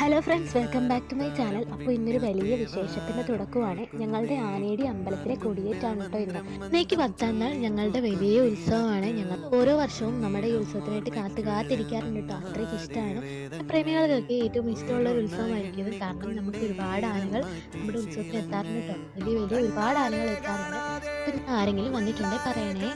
Hello friends, welcome back to my channel. അപ്പോൾ ഇന്നൊരു വലിയ വിശേഷത്തിൻ്റെ തുടക്കമാണ്. ഞങ്ങളുടെ ആനേടി അമ്പലത്തിലെ കൊടിയേറ്റാണ് കേട്ടോ ഇന്ന്. ഇന്നേക്ക് 10ാം നാൾ ഞങ്ങളുടെ വലിയ ഉത്സവമാണ്. ഞങ്ങൾ ഓരോ വർഷവും നമ്മുടെ ഈ ഉത്സവത്തിനായിട്ട് കാത്തിരിക്കാറുണ്ട് കേട്ടോ. അത്രയ്ക്ക് ഇഷ്ടമാണ്. പ്രേമികൾക്കൊക്കെ ഏറ്റവും ഇഷ്ടമുള്ള ഒരു ഉത്സവമായിരിക്കും. കാരണം നമുക്ക് ഒരുപാട് ആനകൾ നമ്മുടെ ഉത്സവത്തിന് എത്താറുണ്ട് കേട്ടോ. വലിയ വലിയ ഒരുപാട് ആനകൾ എത്താറുണ്ട്. പിന്നെ ആരെങ്കിലും വന്നിട്ടുണ്ടെങ്കിൽ പറയണേ.